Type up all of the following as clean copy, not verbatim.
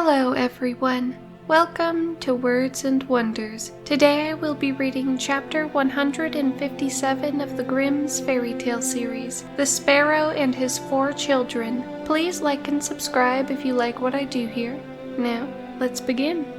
Hello everyone, welcome to Words and Wonders. Today I will be reading chapter 157 of the Grimm's Fairytale series, The Sparrow and His Four Children. Please like and subscribe if you like what I do here. Now, let's begin.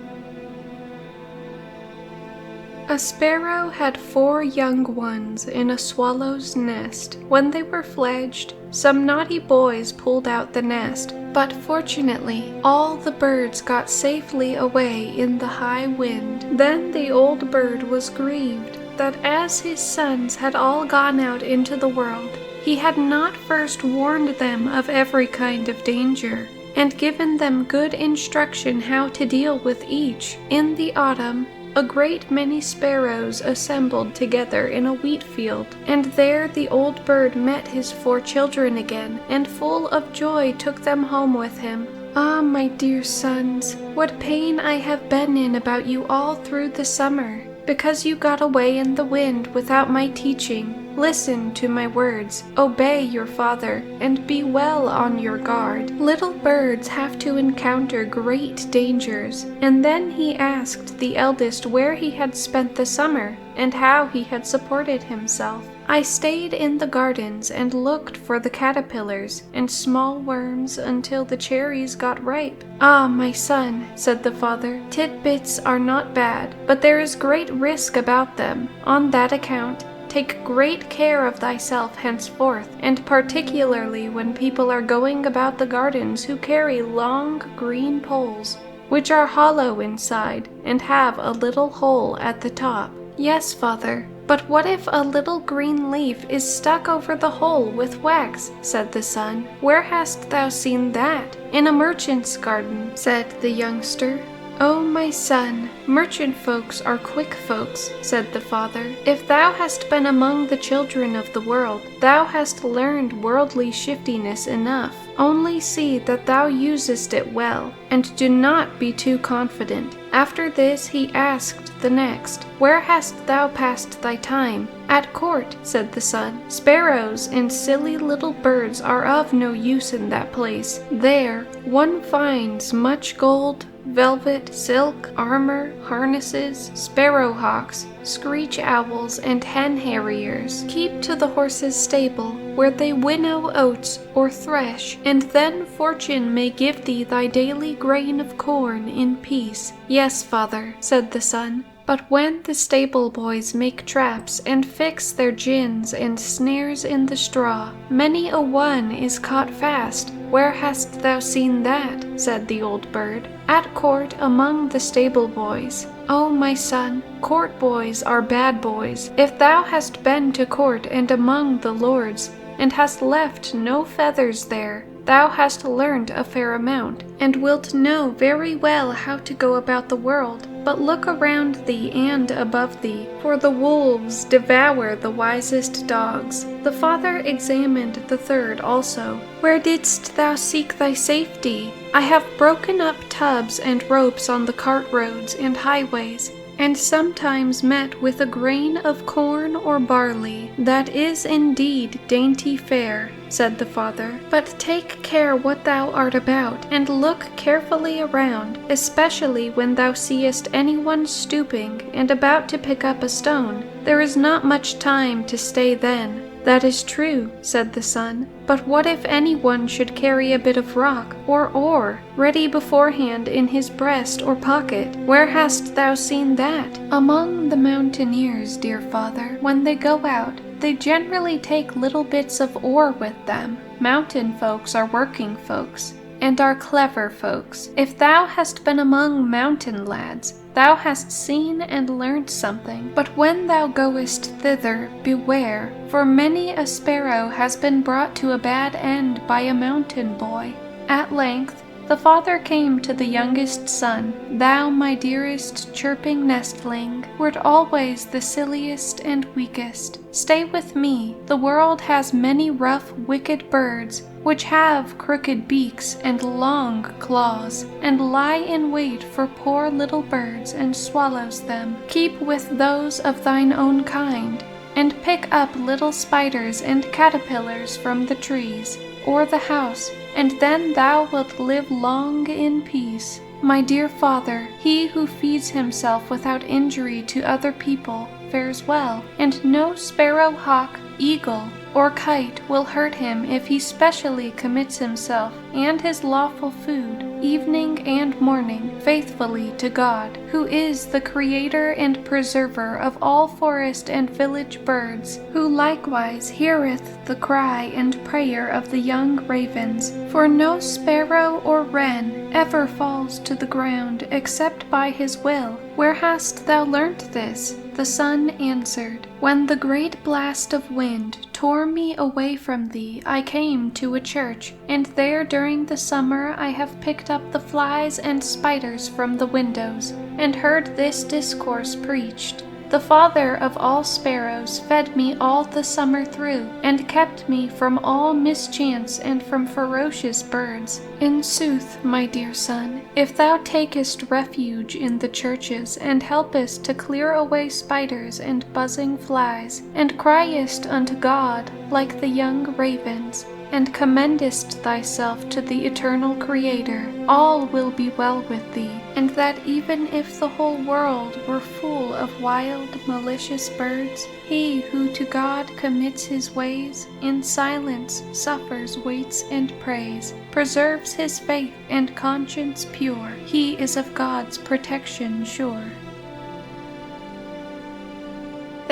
A sparrow had 4 young ones in a swallow's nest. When they were fledged, some naughty boys pulled out the nest, but fortunately, all the birds got safely away in the high wind. Then the old bird was grieved that as his sons had all gone out into the world, he had not first warned them of every kind of danger, and given them good instruction how to deal with each. In the autumn, a great many sparrows assembled together in a wheat field, and there the old bird met his 4 children again, and full of joy took them home with him. "Ah, my dear sons, what pain I have been in about you all through the summer, because you got away in the wind without my teaching. Listen to my words, obey your father, and be well on your guard. Little birds have to encounter great dangers." And then he asked the eldest where he had spent the summer, and how he had supported himself. "I stayed in the gardens and looked for the caterpillars and small worms until the cherries got ripe." "Ah, my son," said the father, "titbits are not bad, but there is great risk about them. On that account, take great care of thyself henceforth, and particularly when people are going about the gardens who carry long green poles, which are hollow inside and have a little hole at the top." "Yes, father, but what if a little green leaf is stuck over the hole with wax?" said the son. "Where hast thou seen that?" "In a merchant's garden," said the youngster. "Oh, my son, merchant folks are quick folks," said the father. "If thou hast been among the children of the world, thou hast learned worldly shiftiness enough. Only see that thou usest it well, and do not be too confident." After this he asked the next, "Where hast thou passed thy time?" "At court," said the son. "Sparrows and silly little birds are of no use in that place. There one finds much gold, velvet, silk, armor, harnesses, sparrowhawks, screech owls, and hen harriers. Keep to the horses' stable, where they winnow oats or thresh, and then fortune may give thee thy daily grain of corn in peace." "Yes, father," said the son. "But when the stable boys make traps and fix their gins and snares in the straw, many a one is caught fast." "Where hast thou seen that?" said the old bird. "At court among the stable boys." "Oh, my son, court boys are bad boys. If thou hast been to court and among the lords, and hast left no feathers there, thou hast learned a fair amount, and wilt know very well how to go about the world. But look around thee and above thee, for the wolves devour the wisest dogs." The father examined the third also. "Where didst thou seek thy safety?" "I have broken up tubs and ropes on the cart roads and highways, and sometimes met with a grain of corn or barley. That is indeed dainty fare," said the father. "But take care what thou art about, and look carefully around, especially when thou seest anyone stooping and about to pick up a stone. There is not much time to stay then." "That is true," said the son. "But what if anyone should carry a bit of rock or ore ready beforehand in his breast or pocket? Where hast thou seen that?" "Among the mountaineers, dear father. When they go out, they generally take little bits of ore with them. Mountain folks are working folks, and are clever folks. If thou hast been among mountain lads, thou hast seen and learnt something. But when thou goest thither, beware, for many a sparrow has been brought to a bad end by a mountain boy." At length the father came to the youngest son. "Thou, my dearest chirping nestling, wert always the silliest and weakest. Stay with me. The world has many rough, wicked birds, which have crooked beaks and long claws, and lie in wait for poor little birds and swallows them. Keep with those of thine own kind, and pick up little spiders and caterpillars from the trees, or the house, and then thou wilt live long in peace. My dear father, he who feeds himself without injury to other people fares well, and no sparrow, hawk, eagle, or kite will hurt him if he specially commits himself and his lawful food, evening and morning, faithfully to God, who is the creator and preserver of all forest and village birds, who likewise heareth the cry and prayer of the young ravens. For no sparrow or wren ever falls to the ground except by his will. Where hast thou learnt this? The son answered, When the great blast of wind tore me away from thee, I came to a church, and there during the summer I have picked up the flies and spiders from the windows, and heard this discourse preached. The Father of all sparrows fed me all the summer through, and kept me from all mischance and from ferocious birds. In sooth, my dear son, if thou takest refuge in the churches, and helpest to clear away spiders and buzzing flies, and criest unto God like the young ravens, and commendest thyself to the eternal Creator, all will be well with thee, and that even if the whole world were full of wild, malicious birds, he who to God commits his ways, in silence suffers, waits, and prays, preserves his faith and conscience pure, he is of God's protection sure.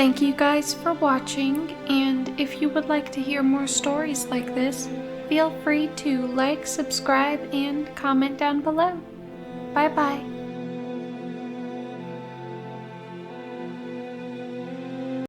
Thank you guys for watching, and if you would like to hear more stories like this, feel free to like, subscribe, and comment down below. Bye bye.